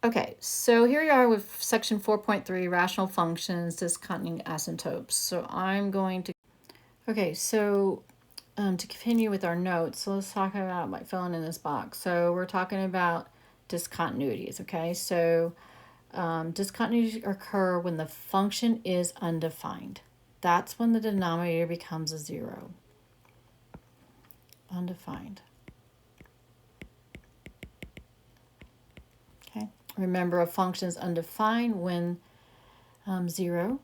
Okay, so here we are with section 4.3, rational functions, discontinuous asymptotes. So I'm going to, okay, so to continue with our notes, so let's talk about by filling in this box. So we're talking about discontinuities, okay? So discontinuities occur when the function is undefined. That's when the denominator becomes a 0. Undefined. Okay. Remember, a function is undefined when 0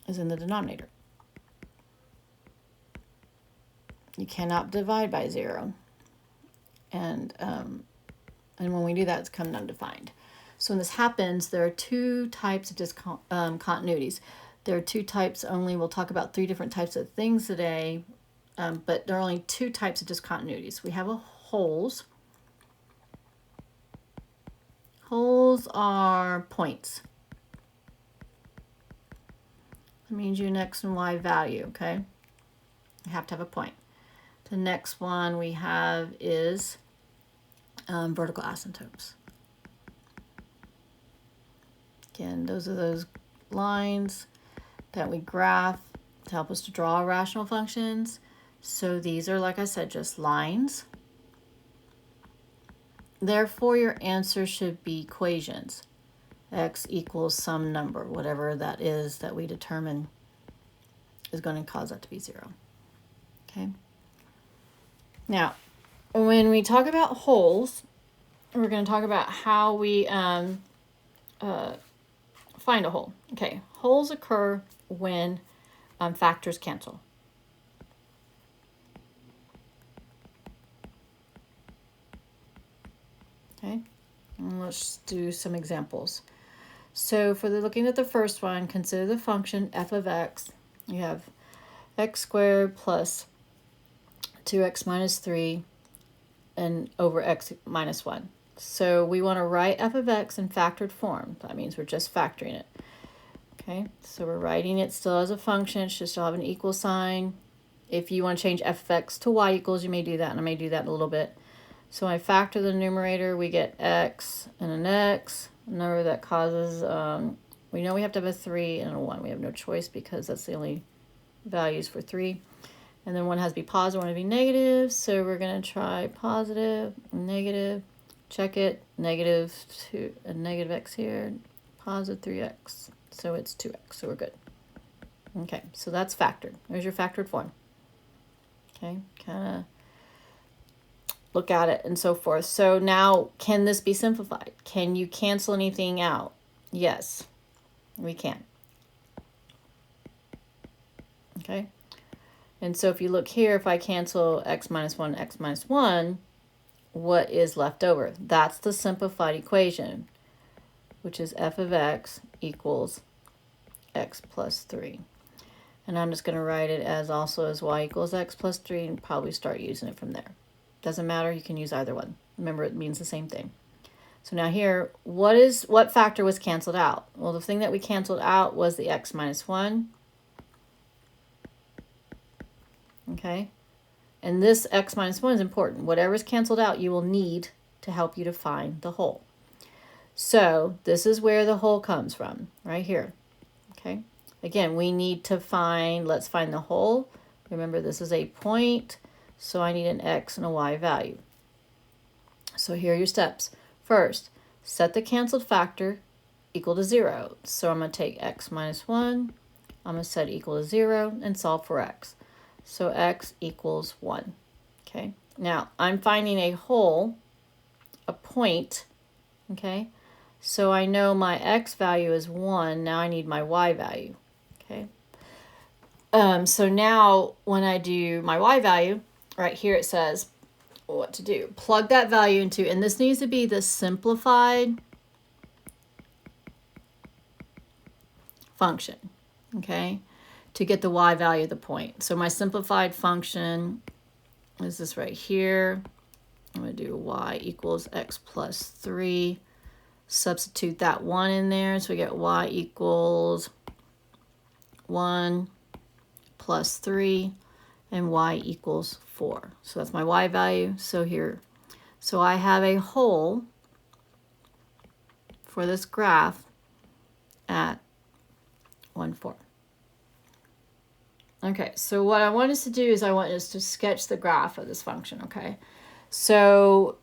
is in the denominator. You cannot divide by 0. And when we do that, it's come undefined. So when this happens, there are two types of discontinuities. There are two types only. We'll talk about 3 different types of things today, but there are only 2 types of discontinuities. We have a holes. Holes are points. That means your x and y value, okay? You have to have a point. The next one we have is vertical asymptotes. Again, those are those lines that we graph to help us to draw rational functions. So these are, like I said, just lines. Therefore, your answer should be equations. X equals some number, whatever that is that we determine is going to cause that to be 0. Okay. Now, when we talk about holes, we're going to talk about how we find a hole. Okay, holes occur when factors cancel. Okay, and let's do some examples. So for looking at the first one, consider the function f of x. You have x squared plus 2x minus 3 and over x minus 1. So we want to write f of x in factored form. That means we're just factoring it. Okay, so we're writing it still as a function. It should still have an equal sign. If you want to change f of x to y equals, you may do that, and I may do that in a little bit. So when I factor the numerator, we get x and an x, a number that causes, we know we have to have a 3 and a 1. We have no choice because that's the only values for 3. And then one has to be positive, one has to be negative. So we're going to try positive, negative, check it, negative 2, a negative x here, positive 3x. So it's 2x, so we're good. Okay, so that's factored. There's your factored form. Okay, kind of look at it and so forth. So now, can this be simplified? Can you cancel anything out? Yes, we can. Okay, and so if you look here, if I cancel x minus 1, what is left over? That's the simplified equation, which is f of x equals x plus 3. And I'm just going to write it as also as y equals x plus 3 and probably start using it from there. Doesn't matter, you can use either one. Remember, it means the same thing. So now here, what factor was canceled out? Well, the thing that we canceled out was the x minus 1. Okay, and this x minus 1 is important. Whatever is canceled out, you will need to help you to find the whole. So this is where the whole comes from, right here. Okay, again, we need to find, let's find the whole. Remember, this is a point, so I need an x and a y value. So here are your steps. First, set the canceled factor equal to 0. So I'm going to take x minus 1, I'm going to set it equal to 0 and solve for x. So x equals 1. Okay, now I'm finding a whole, a point. Okay, so I know my x value is 1. Now I need my y value. Okay, so now when I do my y value, right here it says what to do. Plug that value into, and this needs to be the simplified function, okay, to get the y value of the point. So my simplified function is this right here. I'm going to do y equals x plus 3. Substitute that 1 in there, so we get y equals 1 plus 3, and y equals 4. So that's my y value. So here, So I have a hole for this graph at 1, 4. Okay, so what I want us to do is I want us to sketch the graph of this function, okay? So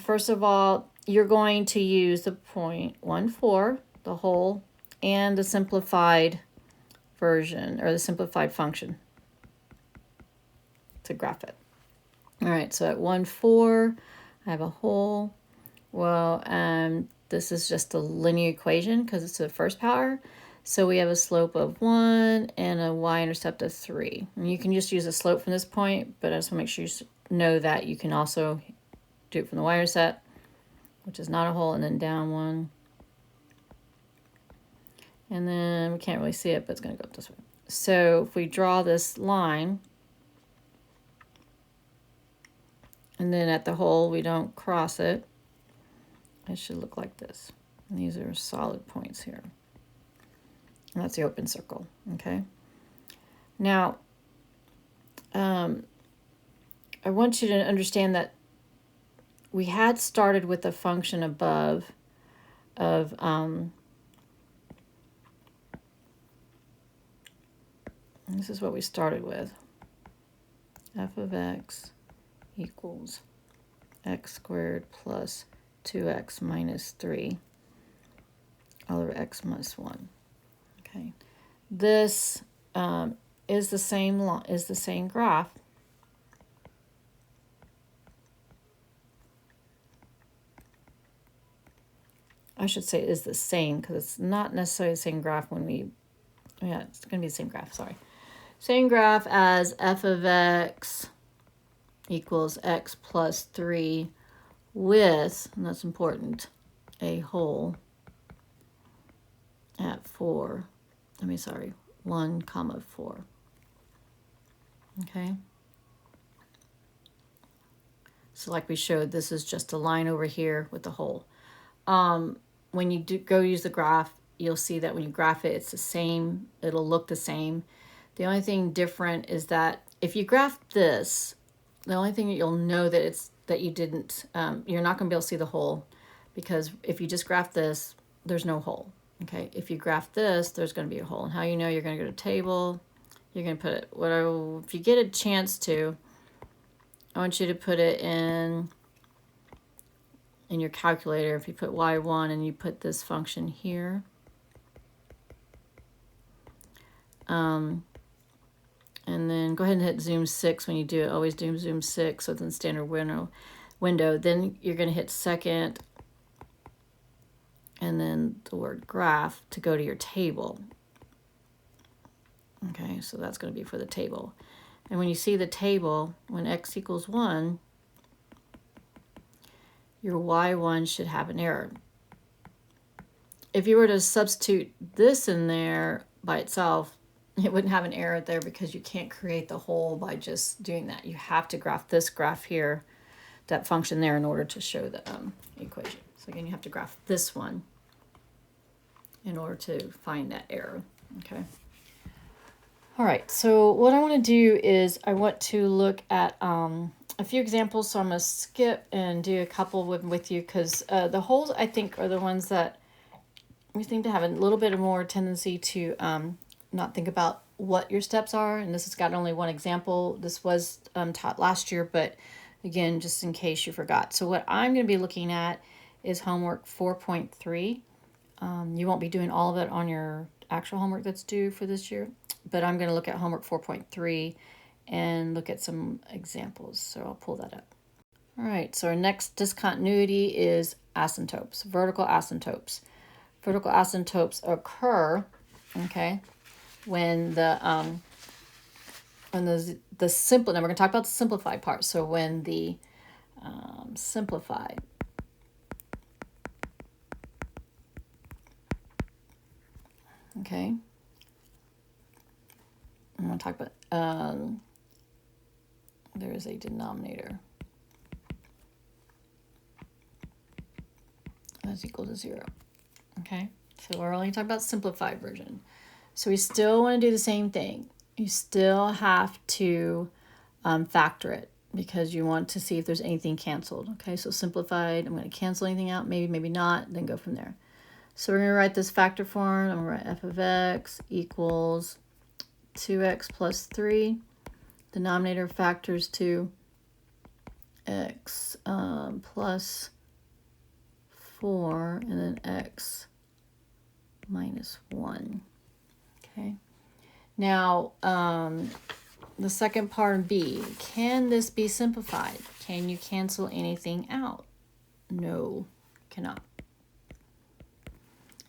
first of all, you're going to use the point 1, 4, the whole, and the simplified version, or the simplified function to graph it. All right, so at 1, 4, I have a whole. Well, this is just a linear equation because it's the first power. So we have a slope of 1 and a y-intercept of 3. And you can just use a slope from this point, but I just want to make sure you know that you can also do it from the y-intercept, which is not a whole, and then down 1. And then we can't really see it, but it's going to go up this way. So if we draw this line, and then at the hole we don't cross it, it should look like this. And these are solid points here. And that's the open circle, okay? Now, I want you to understand that we had started with a function above of this is what we started with. F of x equals x squared plus 2x minus 3 all over x minus 1. Okay, this is the same graph. I should say is the same because it's not necessarily the same graph when we, yeah, it's going to be the same graph, sorry. Same graph as f of x equals x plus 3 with, and that's important, a whole at 1, 4. Okay. So like we showed, this is just a line over here with the hole. When you go use the graph, you'll see that when you graph it, it's the same. It'll look the same. The only thing different is that if you graph this, the only thing that you'll know that you didn't, you're not going to be able to see the hole, because if you just graph this, there's no hole. Okay, if you graph this, there's going to be a hole. And how you know, you're going to go to table, you're going to put it, whatever, if you get a chance to, I want you to put it in your calculator. If you put y1 and you put this function here, and then go ahead and hit zoom 6 when you do it. Always do zoom 6 within the standard window. Then you're going to hit second and then the word graph to go to your table. Okay, so that's going to be for the table. And when you see the table, when x equals 1, your y1 should have an error. If you were to substitute this in there by itself, it wouldn't have an error there because you can't create the hole by just doing that. You have to graph this graph here, that function there, in order to show the equation. So again, you have to graph this one in order to find that error, okay? All right, so what I want to do is I want to look at a few examples. So I'm going to skip and do a couple with you because the holes, I think, are the ones that we seem to have a little bit more tendency to not think about what your steps are. And this has got only one example. This was taught last year, but again, just in case you forgot. So what I'm going to be looking at is homework 4.3. You won't be doing all of it on your actual homework that's due for this year, but I'm going to look at homework 4.3 and look at some examples. So I'll pull that up. All right, so our next discontinuity is asymptotes, vertical asymptotes. Vertical asymptotes occur, okay, when the simple, now we're going to talk about the simplified part. So when the simplified okay, I'm going to talk about, there is a denominator that's equal to 0. Okay, so we're only talking about simplified version. So we still want to do the same thing. You still have to factor it. because you want to see if there's anything canceled. Okay, so simplified, I'm going to cancel anything out, maybe, maybe not, then go from there. So we're going to write this factor form. I'm going to write f of x equals 2x plus 3. Denominator factors to x plus 4, and then x minus 1. Okay. Now, the second part of B, can this be simplified? Can you cancel anything out? No, cannot.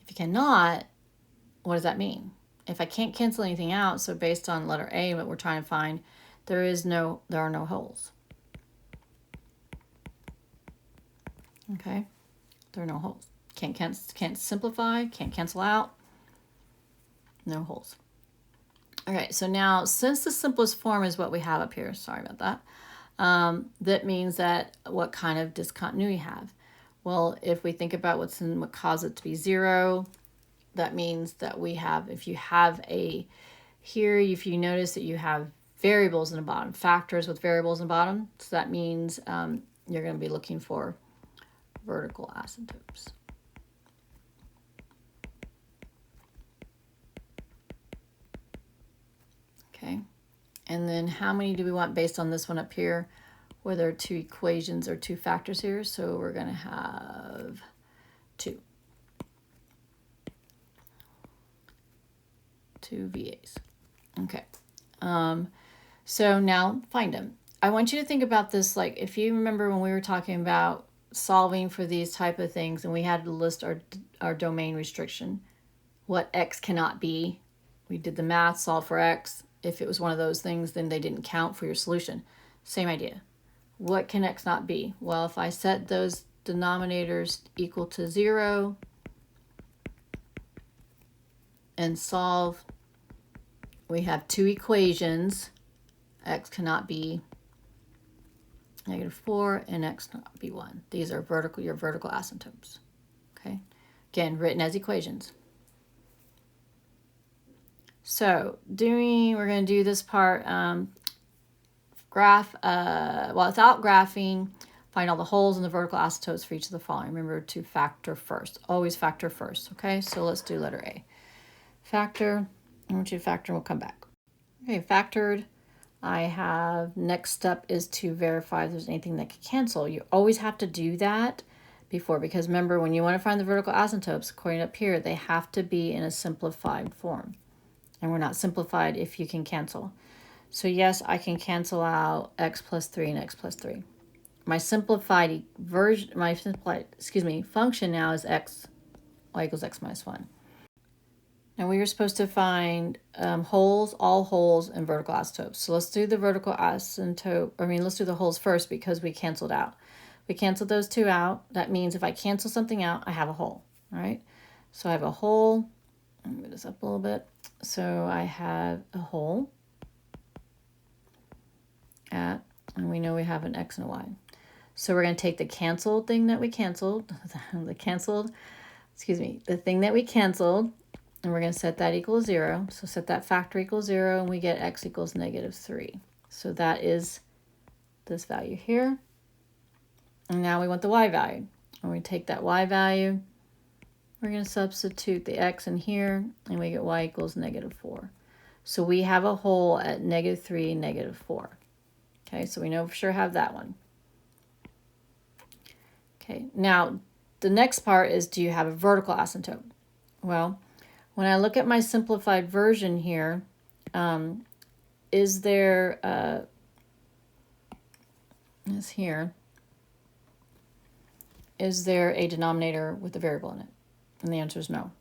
If you cannot, what does that mean? If I can't cancel anything out, so based on letter A, what we're trying to find, there are no holes. Okay, there are no holes. Can't simplify, can't cancel out, no holes. Okay, so now since the simplest form is what we have up here, sorry about that, that means that what kind of discontinuity we have? Well, if we think about what caused it to be 0, that means that we have, if you have here, if you notice that you have variables in the bottom, factors with variables in the bottom, so that means you're going to be looking for vertical asymptotes. Okay, and then how many do we want based on this one up here, where there are 2 equations or 2 factors here? So we're going to have 2 VAs. Okay, so now find them. I want you to think about this, like if you remember when we were talking about solving for these type of things and we had to list our domain restriction, what x cannot be. We did the math, solve for x. If it was one of those things, then they didn't count for your solution. Same idea. What can x not be? Well, if I set those denominators equal to 0 and solve, we have 2 equations. X cannot be -4 and x cannot be 1. These are your vertical asymptotes. Okay, again, written as equations. So we're going to do this part, graph, without graphing, find all the holes in the vertical asymptotes for each of the following. Remember to factor first, always factor first. Okay, so let's do letter A. Factor, I want you to factor and we'll come back. Okay, factored. I have, next step is to verify if there's anything that can cancel. You always have to do that before, because remember, when you want to find the vertical asymptotes, according up here, they have to be in a simplified form. And we're not simplified if you can cancel. So yes, I can cancel out x plus 3 and x plus 3. My simplified function now is y equals x minus 1. Now we were supposed to find holes, all holes, and vertical asymptotes. So let's do the vertical asymptote, let's do the holes first because we canceled out. We canceled those 2 out. That means if I cancel something out, I have a hole, all right? So I have a hole. Let me move this up a little bit. So I have a hole and we know we have an x and a y. So we're going to take the canceled thing that we canceled, the thing that we canceled, and we're going to set that equals 0. So set that factor equals 0, and we get x equals -3. So that is this value here. And now we want the y value. And we take that y value, we're going to substitute the x in here, and we get y equals -4. So we have a hole at -3, -4. Okay, so we know for sure have that one. Okay, now the next part is, do you have a vertical asymptote? Well, when I look at my simplified version here, is there a denominator with a variable in it? And the answer is no.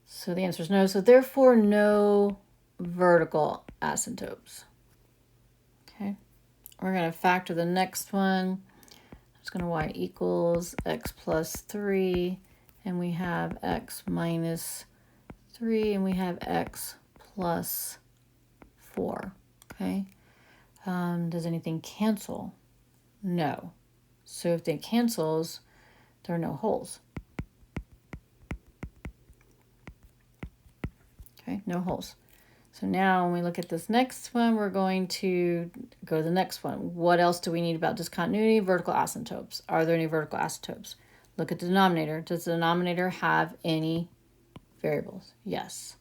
So the answer is no. So therefore, no vertical asymptotes. Okay, we're going to factor the next one. It's going to y equals x plus 3. And we have x minus 3, and we have x plus 4, okay? Does anything cancel? No. So if it cancels, there are no holes. Okay, no holes. So So now when we look at this next one, we're going to go to the next one. What else do we need about discontinuity? Vertical asymptotes. Are there any vertical asymptotes? Look at the denominator. Does the denominator have any variables? Yes.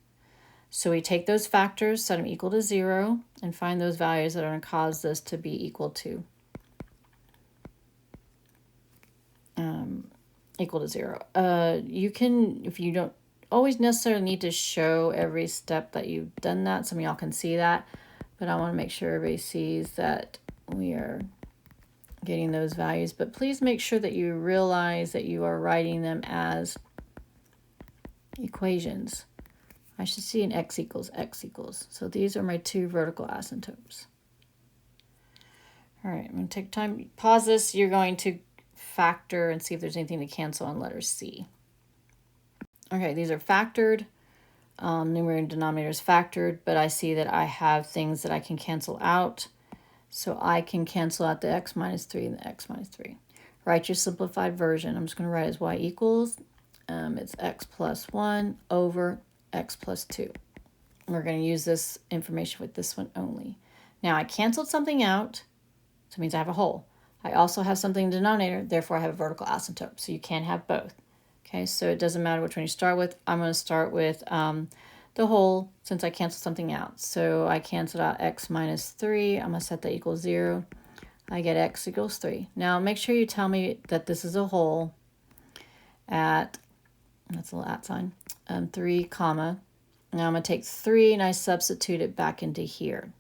So we take those factors, set them equal to 0, and find those values that are going to cause this to be equal to 0. You can, if you don't always necessarily need to show every step that you've done that. Some of y'all can see that, but I want to make sure everybody sees that we are getting those values. But please make sure that you realize that you are writing them as equations. I should see an x equals x equals. So these are my two vertical asymptotes. All right, I'm going to take time, pause this. You're going to factor and see if there's anything to cancel on letter C. Okay, these are factored. Numerator and denominator is factored, but I see that I have things that I can cancel out. So I can cancel out the x minus 3 and the x minus 3. Write your simplified version. I'm just going to write as y equals. It's x plus 1 over x plus 2. And we're going to use this information with this one only. Now I canceled something out, so it means I have a whole. I also have something in the denominator, therefore I have a vertical asymptote. So you can have both. Okay, so it doesn't matter which one you start with. I'm going to start with the whole since I canceled something out. So I canceled out x minus 3. I'm going to set that equals 0. I get x equals 3. Now make sure you tell me that this is a whole at, that's a little at sign, 3 comma. Now I'm going to take 3 and I substitute it back into here,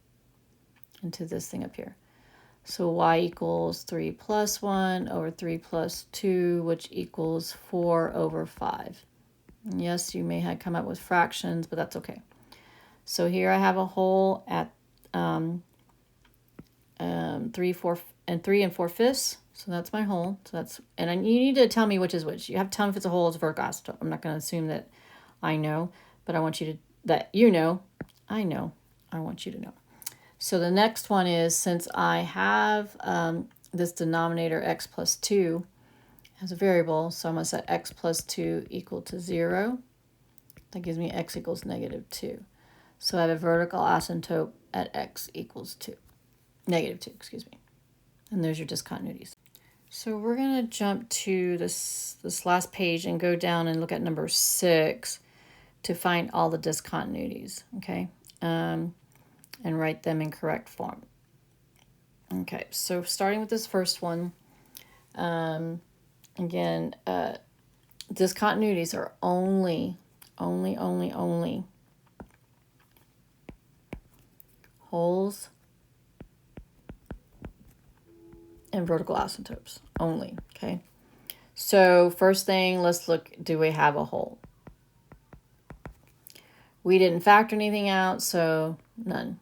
into this thing up here. So y equals 3 plus 1 over 3 plus 2, which equals 4 over 5. And yes, you may have come up with fractions, but that's okay. So here I have a whole at 3 and 4 fifths. So that's my whole. So that's, and you need to tell me which is which. You have to tell me if it's a whole or it's a vertical asymptote. I'm not going to assume that I know, but I want you to, that you know, I know, I want you to know. So the next one is, since I have this denominator x plus 2 as a variable, so I'm going to set x plus 2 equal to 0. That gives me x equals negative 2. So I have a vertical asymptote at x equals 2. Negative 2, excuse me. And there's your discontinuities. So we're going to jump to this last page and go down and look at number 6 to find all the discontinuities, okay? And write them in correct form. Okay, so starting with this first one, again, discontinuities are only wholes and vertical asymptotes, only, okay? So first thing, let's look, do we have a whole? We didn't factor anything out, so none.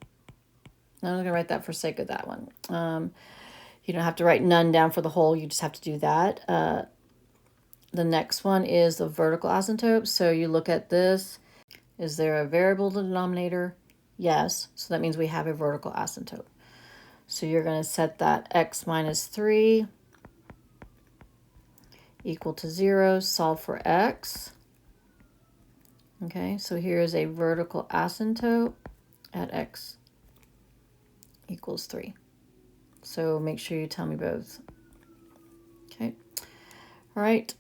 I'm going to write that for sake of that one. You don't have to write none down for the whole. You just have to do that. The next one is the vertical asymptote. So you look at this. Is there a variable denominator? Yes. So that means we have a vertical asymptote. So you're going to set that x minus 3 equal to 0. Solve for x. Okay, so here is a vertical asymptote at x equals 3. So make sure you tell me both. Okay. All right.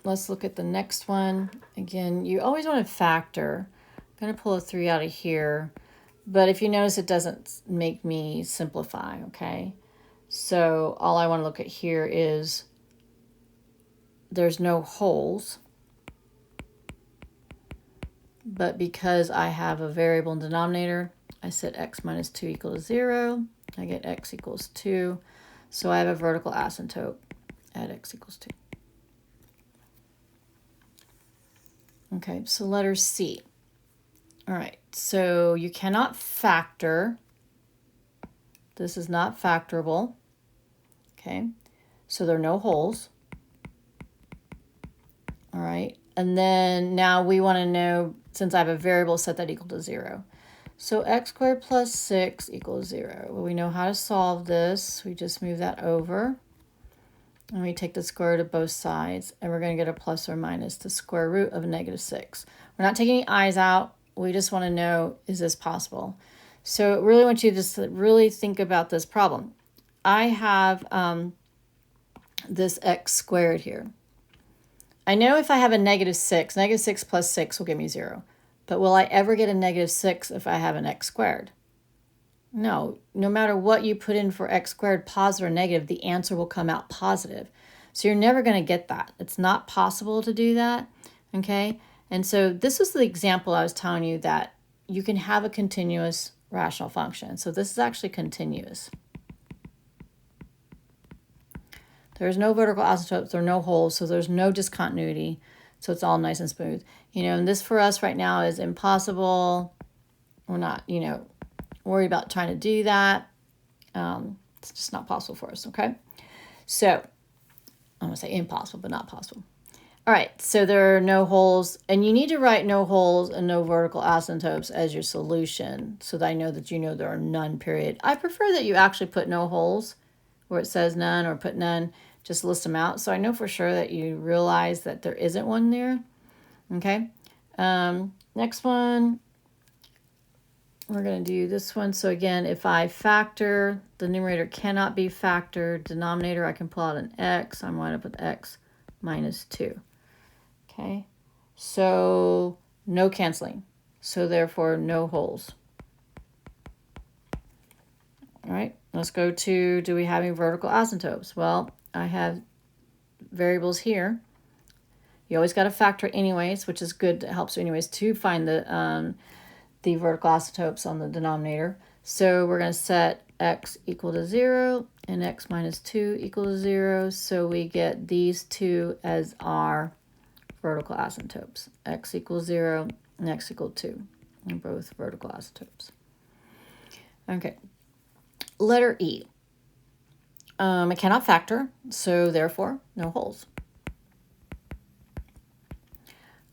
Let's look at the next one. Again, you always want to factor. I'm going to pull a 3 out of here. But if you notice, it doesn't make me simplify, okay? So all I want to look at here is there's no wholes. But because I have a variable in denominator, I set x minus 2 equals 0. I get x equals 2. So I have a vertical asymptote at x equals 2. Okay, so letter C. All right, so you cannot factor. This is not factorable. Okay, so there are no wholes. All right, and then now we want to know, since I have a variable, set that equal to 0. So x squared plus 6 equals 0. Well, we know how to solve this. We just move that over. And we take the square root of both sides. And we're going to get a plus or minus the square root of -6. We're not taking any i's out. We just want to know, is this possible? So I really want you to just really think about this problem. I have this x squared here. I know if I have a -6, -6 plus 6 will give me 0. But will I ever get a -6 if I have an x squared? No. No matter what you put in for x squared, positive or negative, the answer will come out positive. So you're never going to get that. It's not possible to do that, okay? And so this is the example I was telling you that you can have a continuous rational function. So this is actually continuous. There's no vertical asymptotes, there are no holes, so there's no discontinuity. So it's all nice and smooth. You know, and this for us right now is impossible. We're not, you know, worried about trying to do that. It's just not possible for us, okay? So I'm going to say impossible, but not possible. All right, so there are no holes, and you need to write no holes and no vertical asymptotes as your solution so that I know that you know there are none, period. I prefer that you actually put no holes where it says none, or put none, just list them out. So I know for sure that you realize that there isn't one there, okay? Next one, we're going to do this one. So again, if I factor, the numerator cannot be factored. Denominator, I can pull out an x. I'm wind up with x minus 2. Okay, so no canceling. So therefore, no holes. All right, let's go to, do we have any vertical asymptotes? Well, I have variables here. You always got to factor it anyways, which is good. It helps you anyways to find the vertical asymptotes on the denominator. So we're going to set x equal to 0 and x minus 2 equal to 0. So we get these two as our vertical asymptotes. X equals 0 and x equals 2. And both vertical asymptotes. Okay. Letter E. I cannot factor, so therefore no holes.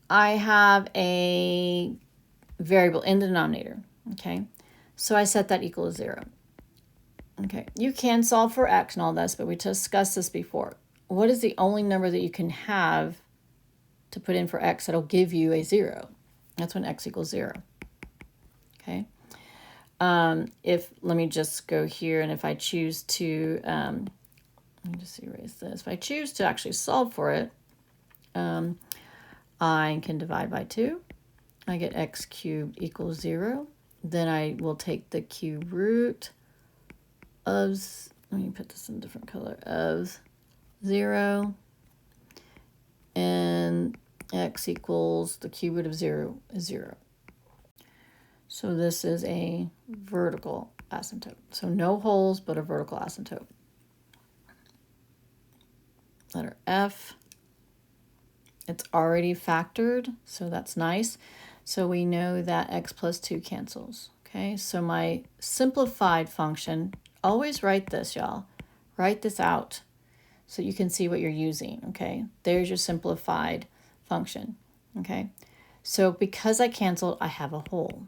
I have a variable in the denominator, okay? So I set that equal to 0. Okay, you can solve for x and all this, but we discussed this before. What is the only number that you can have to put in for x that'll give you a 0? That's when x equals 0, okay? Let me just go here, and if I choose to, let me just erase this. If I choose to actually solve for it, I can divide by 2. I get x cubed equals 0. Then I will take the cube root of, let me put this in a different color, of 0. And x equals, the cube root of 0 is 0. So this is a vertical asymptote. So no holes, but a vertical asymptote. Letter F. It's already factored, so that's nice. So we know that x plus 2 cancels. Okay, so my simplified function, always write this, y'all. Write this out so you can see what you're using, okay? There's your simplified function, okay? So because I canceled, I have a hole.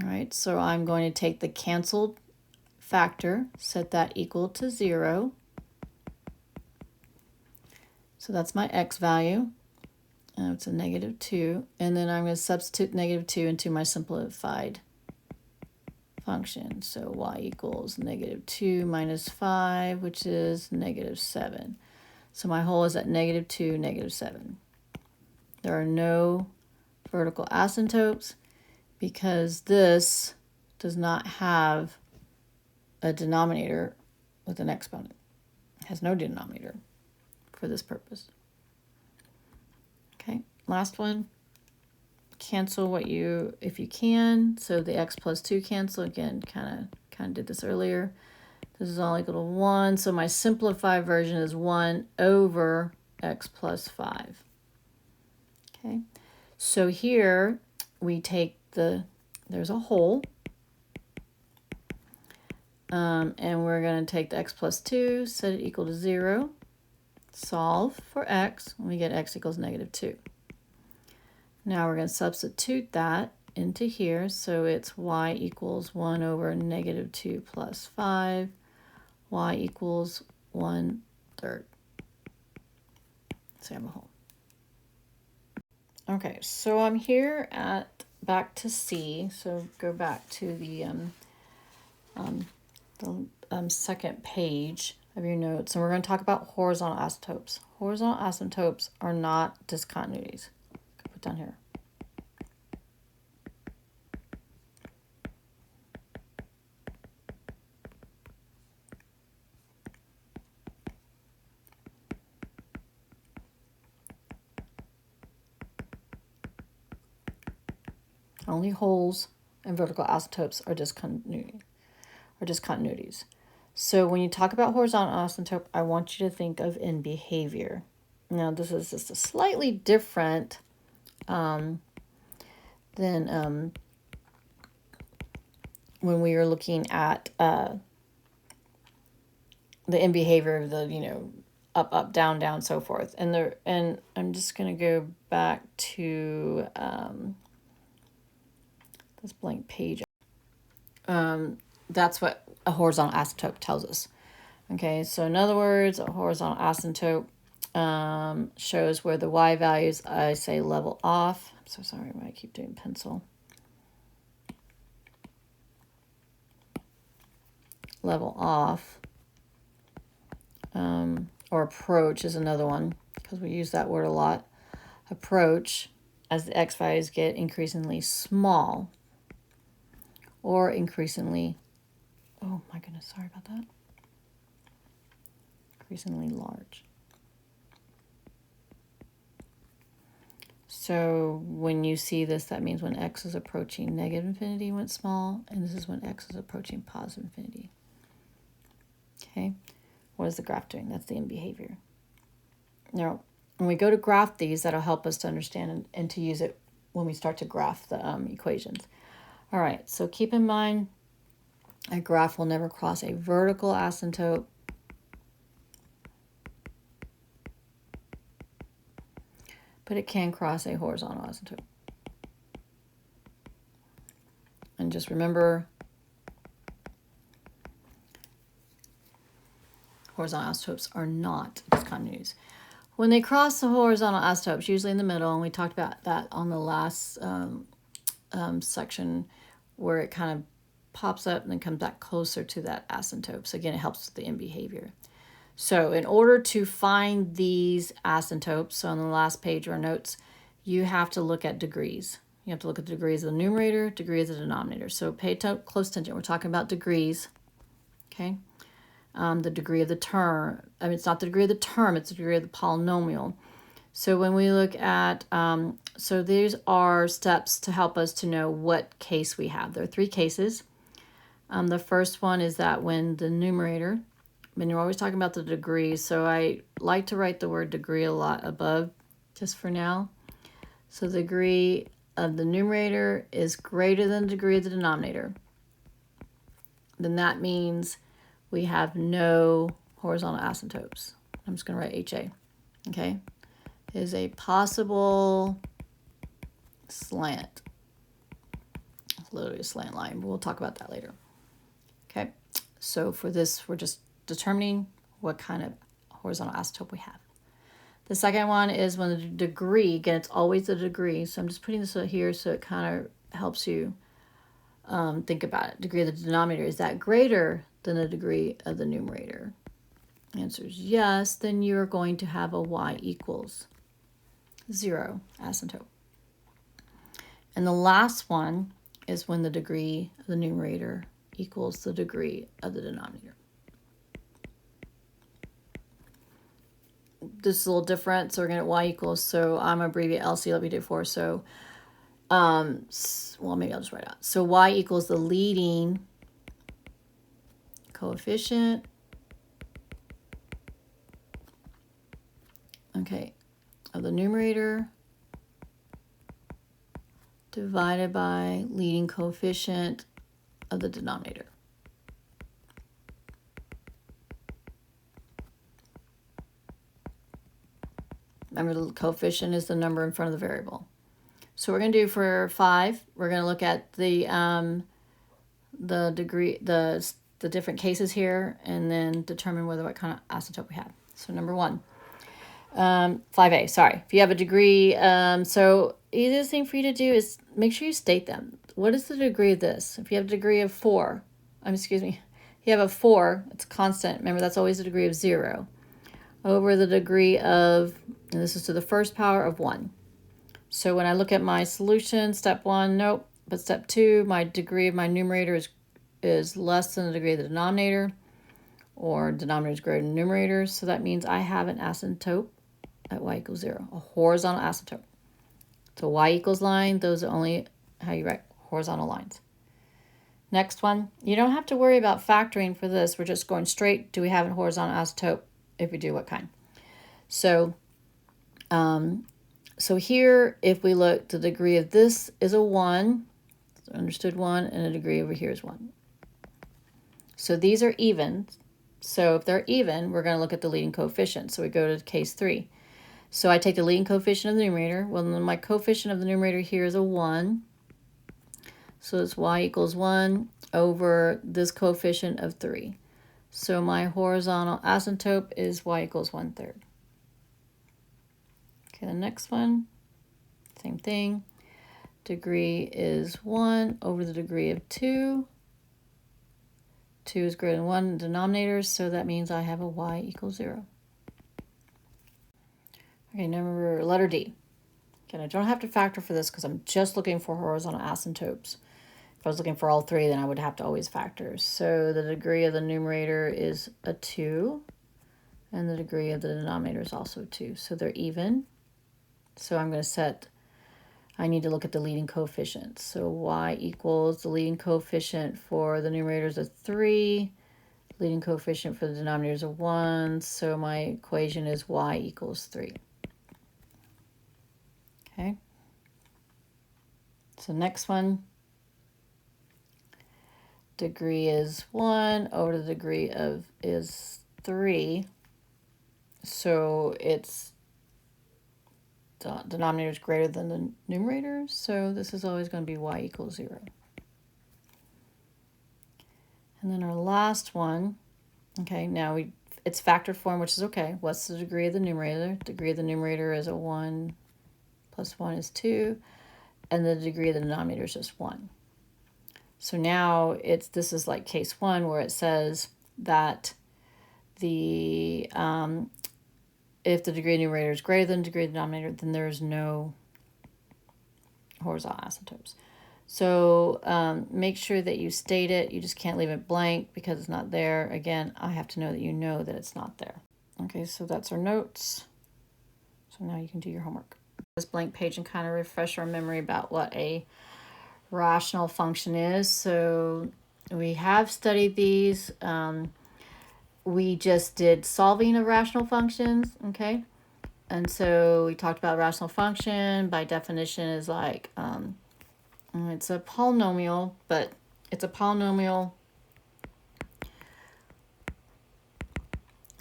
All right, so I'm going to take the canceled factor, set that equal to 0. So that's my x value. It's a -2. And then I'm going to substitute -2 into my simplified function. So y equals -2 minus 5, which is -7. So my hole is at -2, -7. There are no vertical asymptotes because this does not have a denominator with an exponent. It has no denominator for this purpose. Okay, last one. Cancel what you, if you can. So the x plus 2 cancel. Again, kind of did this earlier. This is all equal to 1. So my simplified version is 1 over x plus 5. Okay, so here we take there's a hole. And we're going to take the x plus 2, set it equal to 0. Solve for x, and we get x equals -2. Now we're going to substitute that into here, so it's y equals 1 over -2 plus 5, y equals 1/3. So I have a hole. Okay, so I'm here at back to C. So go back to the second page of your notes, and we're going to talk about horizontal asymptotes. Horizontal asymptotes are not discontinuities. Put down here. Only holes and vertical asymptotes are discontinuities. So when you talk about horizontal asymptote, I want you to think of in behavior. Now this is just a slightly different than when we were looking at the in behavior, the up, up, down, down, so forth. And I'm just gonna go back to this blank page. That's what a horizontal asymptote tells us. Okay, so in other words, a horizontal asymptote shows where the y values, I say, level off. I'm so sorry why I keep doing pencil. Level off. Or approach is another one, because we use that word a lot. Approach as the x values get increasingly small or increasingly, oh my goodness, sorry about that, increasingly large. So when you see this, that means when x is approaching negative infinity when it's small, and this is when x is approaching positive infinity. Okay, what is the graph doing? That's the in behavior. Now, when we go to graph these, that'll help us to understand and to use it when we start to graph the equations. All right, so keep in mind, a graph will never cross a vertical asymptote. But it can cross a horizontal asymptote. And just remember, horizontal asymptotes are not discontinuities. When they cross the horizontal asymptotes, usually in the middle, and we talked about that on the last section, where it kind of pops up and then comes back closer to that asymptote. So again, it helps with the in behavior. So in order to find these asymptotes, so on the last page of our notes, you have to look at degrees. You have to look at the degrees of the numerator, degrees of the denominator. So pay close attention. We're talking about degrees, okay? The degree of the term. I mean, it's not the degree of the term, it's the degree of the polynomial. So when we look at, so these are steps to help us to know what case we have. There are three cases. The first one is that when the numerator, and you're always talking about the degree, so I like to write the word degree a lot above just for now. So the degree of the numerator is greater than the degree of the denominator. Then that means we have no horizontal asymptotes. I'm just going to write HA. Okay? Is a possible slant. It's literally a slant line. We'll talk about that later. Okay? So for this, we're just determining what kind of horizontal asymptote we have. The second one is when the degree, again, it's always the degree. So I'm just putting this here so it kind of helps you think about it. Degree of the denominator, is that greater than the degree of the numerator? Answer is yes, then you're going to have a y equals 0 asymptote. And the last one is when the degree of the numerator equals the degree of the denominator. This is a little different, so we're going to y equals, so I'm going to abbreviate LC like we did before, so, well, maybe I'll just write it out. So y equals the leading coefficient, okay, of the numerator divided by leading coefficient of the denominator. Remember, the coefficient is the number in front of the variable. So we're going to do for 5, we're going to look at the degree, the different cases here, and then determine what kind of asymptote we have. So number 1, 5a, sorry. If you have a degree, so easiest thing for you to do is make sure you state them. What is the degree of this? If you have a degree of 4, excuse me, if you have a 4, it's constant. Remember, that's always a degree of 0 over the degree of, and this is to the first power of 1. So when I look at my solution, step 1, nope. But step 2, my degree of my numerator is less than the degree of the denominator, or denominator is greater than numerator. So that means I have an asymptote at y equals 0, a horizontal asymptote. So y equals line, those are only how you write horizontal lines. Next one, you don't have to worry about factoring for this. We're just going straight, do we have a horizontal asymptote? If we do, what kind? So, so here, if we look, the degree of this is a 1, so understood 1, and the degree over here is 1. So these are even. So if they're even, we're going to look at the leading coefficient. So we go to case 3. So I take the leading coefficient of the numerator. Well, then my coefficient of the numerator here is a 1. So it's y equals 1 over this coefficient of 3. So my horizontal asymptote is y equals 1/3. Okay, the next one, same thing. Degree is 1 over the degree of 2. 2 is greater than 1 in denominators, so that means I have a y equals 0. Okay, number letter D. Again, I don't have to factor for this because I'm just looking for horizontal asymptotes. If I was looking for all 3, then I would have to always factor. So the degree of the numerator is a 2, and the degree of the denominator is also 2. So they're even. So I'm going to set, I need to look at the leading coefficient. So y equals, the leading coefficient for the numerator is a 3, leading coefficient for the denominator is a 1, so my equation is y equals 3. Okay. So next one, degree is 1 over the degree of is 3. So it's the denominator is greater than the numerator. So this is always going to be y equals 0. And then our last one, okay, now it's factored form, which is okay. What's the degree of the numerator? Degree of the numerator is a 1 plus 1 is 2. And the degree of the denominator is just 1. So now this is like case 1 where it says that the if the degree of the numerator is greater than the degree of the denominator, then there's no horizontal asymptotes. So make sure that you state it. You just can't leave it blank because it's not there. Again, I have to know that you know that it's not there. Okay, so that's our notes. So now you can do your homework. This blank page and kind of refresh our memory about what a rational function is. So we have studied these. We just did solving of rational functions, okay? And so we talked about rational function. By definition is like, it's a polynomial, but it's a polynomial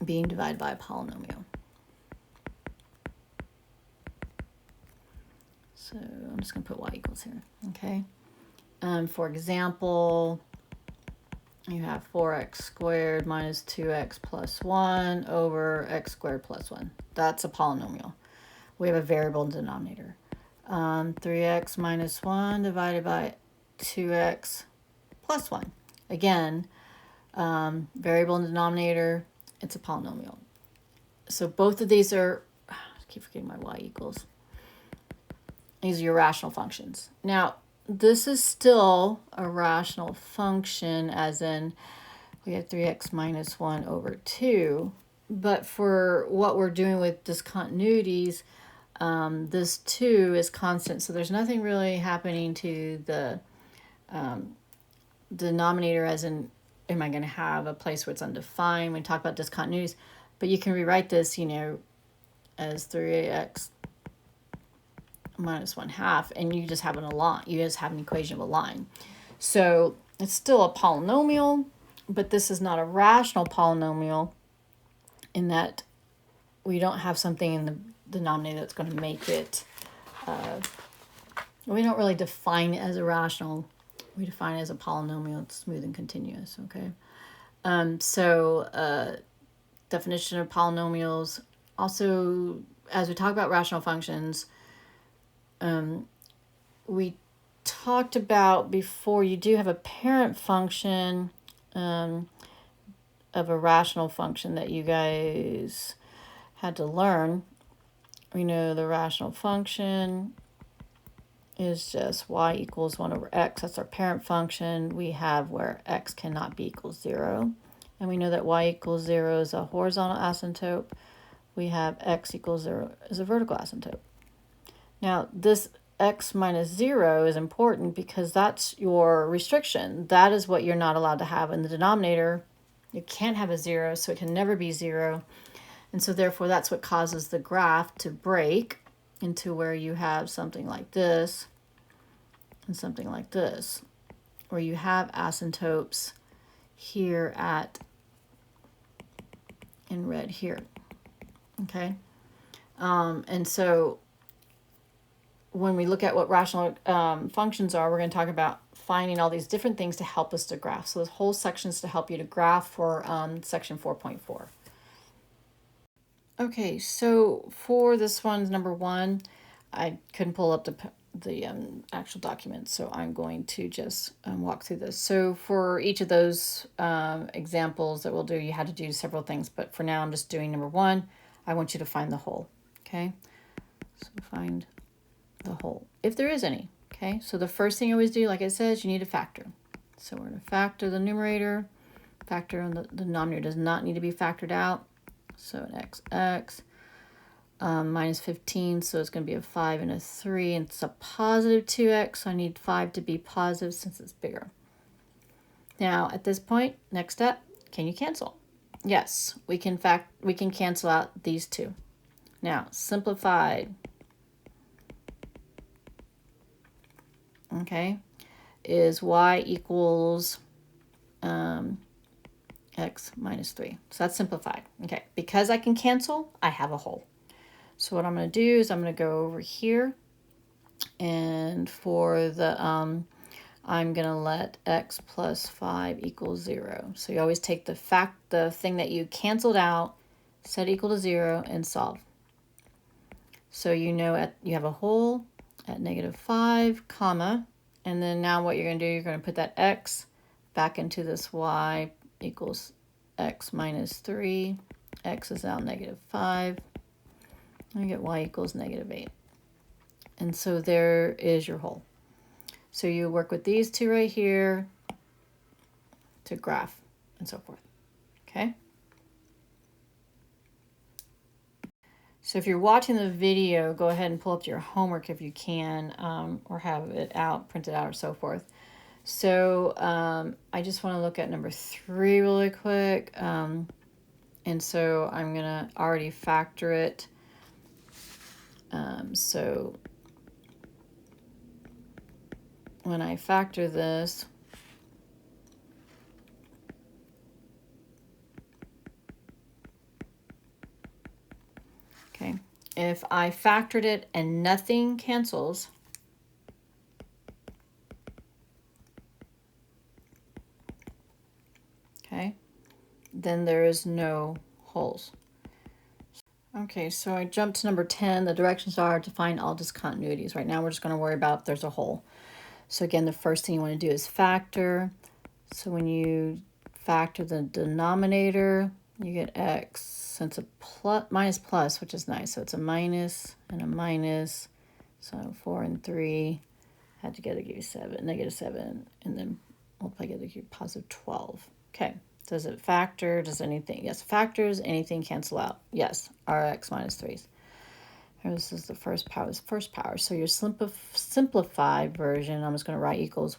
being divided by a polynomial. So I'm just going to put y equals here, okay? For example, you have 4x squared minus 2x plus 1 over x squared plus 1. That's a polynomial. We have a variable in the denominator. 3x minus 1 divided by 2x plus 1. Again, variable in the denominator, it's a polynomial. So both of these are, I keep forgetting my y equals. These are your rational functions. Now, this is still a rational function, as in we have 3x minus 1 over 2. But for what we're doing with discontinuities, this 2 is constant. So there's nothing really happening to the denominator, as in, am I going to have a place where it's undefined when we talk about discontinuities? But you can rewrite this, as 3x minus 1/2, and you just have a line. You just have an equation of a line. So it's still a polynomial, but this is not a rational polynomial in that we don't have something in the denominator that's going to make it, we don't really define it as a rational. We define it as a polynomial. It's smooth and continuous, okay? Definition of polynomials. Also, as we talk about rational functions, we talked about before, you do have a parent function of a rational function that you guys had to learn. We know the rational function is just y equals 1 over x. That's our parent function. We have where x cannot be equals 0. And we know that y equals 0 is a horizontal asymptote. We have x equals 0 is a vertical asymptote. Now, this x minus 0 is important because that's your restriction. That is what you're not allowed to have in the denominator. You can't have a 0, so it can never be 0. And so therefore, that's what causes the graph to break into where you have something like this and something like this, where you have asymptotes here in red here. Okay? And so when we look at what rational functions are, we're going to talk about finding all these different things to help us to graph. So this whole section is to help you to graph for section 4.4. Okay, so for this one's number 1, I couldn't pull up the actual document, so I'm going to just walk through this. So for each of those examples that we'll do, you had to do several things, but for now I'm just doing number 1. I want you to find the whole, okay? So find the whole, if there is any, okay? So the first thing you always do, like I said, is you need to factor. So we're going to factor the numerator, factor on the denominator does not need to be factored out. So an x minus 15, so it's going to be a 5 and a 3, and it's a positive 2x, so I need 5 to be positive since it's bigger. Now, at this point, next step, can you cancel? Yes, we can cancel out these two. Now, simplified, okay, is y equals x minus 3. So that's simplified. Okay, because I can cancel, I have a whole. So what I'm going to do is I'm going to go over here, and for the I'm going to let x plus 5 equals 0. So you always take the thing that you canceled out, set equal to 0, and solve. So you know you have a whole at negative 5, comma, and then now what you're going to do, you're going to put that x back into this y equals x minus 3. X is now negative 5. I get y equals negative 8. And so there is your whole. So you work with these two right here to graph and so forth. Okay? So if you're watching the video, go ahead and pull up your homework if you can, or have it out, print it out, or so forth. So I just want to look at number 3 really quick. And so I'm going to already factor it. So when I factor this, okay, if I factored it and nothing cancels, okay, then there is no wholes. Okay, so I jumped to number 10. The directions are to find all discontinuities. Right now we're just going to worry about if there's a whole. So again, the first thing you want to do is factor. So when you factor the denominator, you get x, since a minus plus, which is nice. So it's a minus and a minus. So 4 and 3 add together give you 7, negative 7, and then multiply together give you positive 12. Okay. Does it factor? Does anything? Yes, factors. Anything cancel out? Yes, Rx minus 3s. This is the first power. This first power. So your simplified version, I'm just going to write equals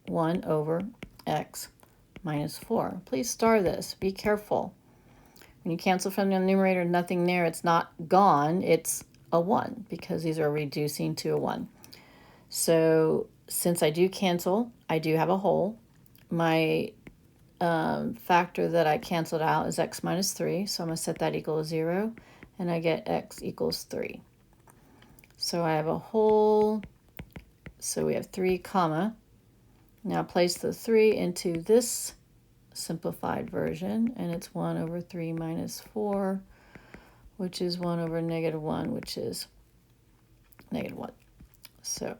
1 over x minus 4. Please star this. Be careful. When you cancel from the numerator, nothing there. It's not gone. It's a 1 because these are reducing to a 1. So since I do cancel, I do have a whole. My factor that I canceled out is x minus 3, so I'm going to set that equal to 0, and I get x equals 3. So I have a whole, so we have 3 comma. Now place the 3 into this simplified version, and it's 1 over 3 minus 4, which is 1 over negative 1, which is negative 1. So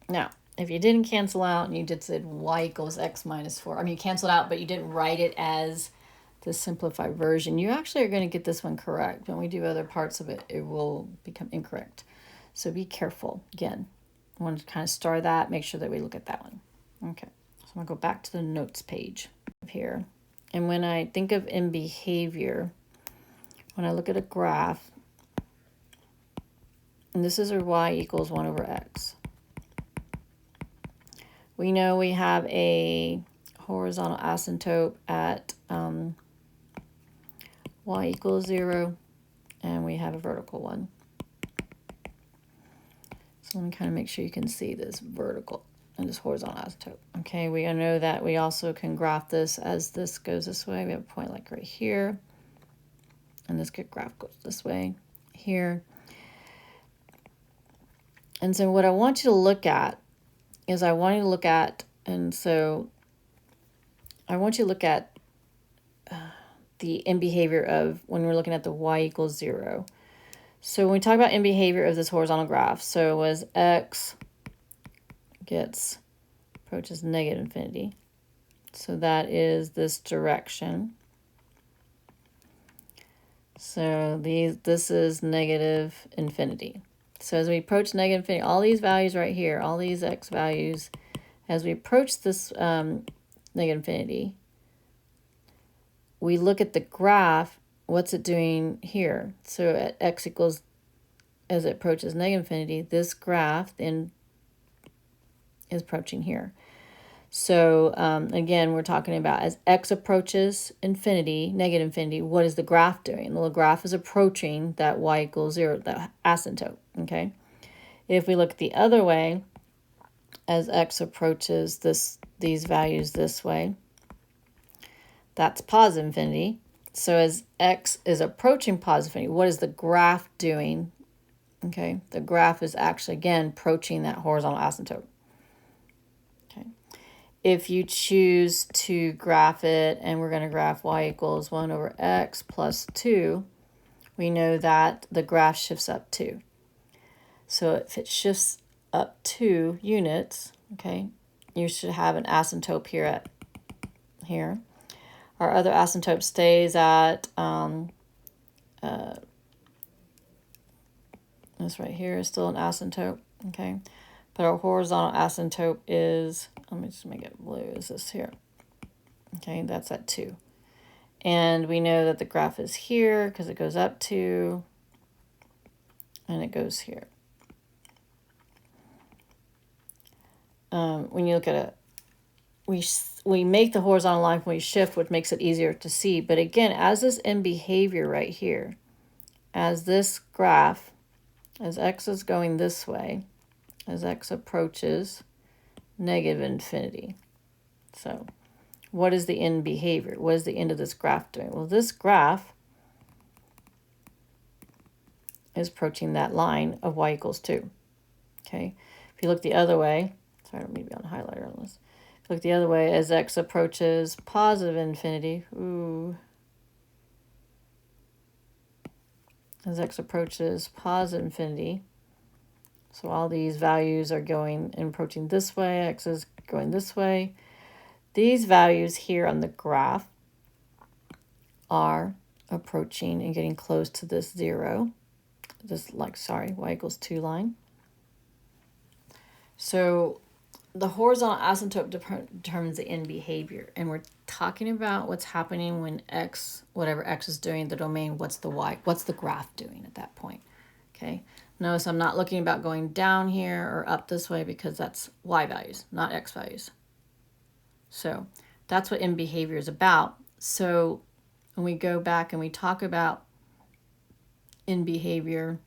now, if you didn't cancel out and you just said y equals x minus 4, I mean, you canceled out, but you didn't write it as the simplified version, you actually are going to get this one correct. When we do other parts of it, it will become incorrect. So be careful. Again, I want to kind of star that, make sure that we look at that one. Okay, so I'm going to go back to the notes page here. And when I think of in behavior, when I look at a graph, and this is our y equals 1 over x. We know we have a horizontal asymptote at y equals 0, and we have a vertical one. So let me kind of make sure you can see this vertical and this horizontal asymptote. Okay, we know that we also can graph this as this goes this way. We have a point like right here, and this graph goes this way here. And so what I want you to look at is I want you to look at the in behavior of when we're looking at the y equals 0. So when we talk about in behavior of this horizontal graph, so as x approaches negative infinity, so that is this direction. So this is negative infinity. So as we approach negative infinity, all these values right here, all these x values, as we approach this negative infinity, we look at the graph, what's it doing here? So at x equals, as it approaches negative infinity, this graph then is approaching here. So again, we're talking about as x approaches infinity, negative infinity, what is the graph doing? Well, the graph is approaching that y equals 0, that asymptote, okay? If we look the other way, as x approaches these values this way, that's positive infinity. So as x is approaching positive infinity, what is the graph doing? Okay, the graph is actually, again, approaching that horizontal asymptote. Okay. If you choose to graph it, and we're going to graph y equals 1 over x plus 2, we know that the graph shifts up 2. So if it shifts up 2 units, okay, you should have an asymptote here. Our other asymptote stays at, this right here is still an asymptote, okay? But our horizontal asymptote is, let me just make it blue, is this here. Okay, that's at 2. And we know that the graph is here because it goes up 2, and it goes here. When you look at it, we make the horizontal line when we shift, which makes it easier to see. But again, as this in behavior right here, as this graph, as x is going this way, as x approaches negative infinity. So what is the end behavior? What is the end of this graph doing? Well, this graph is approaching that line of y equals 2. Okay, if you look the other way, sorry, maybe on highlighter on this. If you look the other way, as x approaches positive infinity, as x approaches positive infinity, so all these values are going and approaching this way, x is going this way. These values here on the graph are approaching and getting close to this 0, y equals 2 line. So the horizontal asymptote determines the end behavior, and we're talking about what's happening when x, whatever x is doing, the domain, what's the graph doing at that point, okay? Notice I'm not looking about going down here or up this way because that's y values, not x values. So that's what end behavior is about. So when we go back and we talk about end behavior,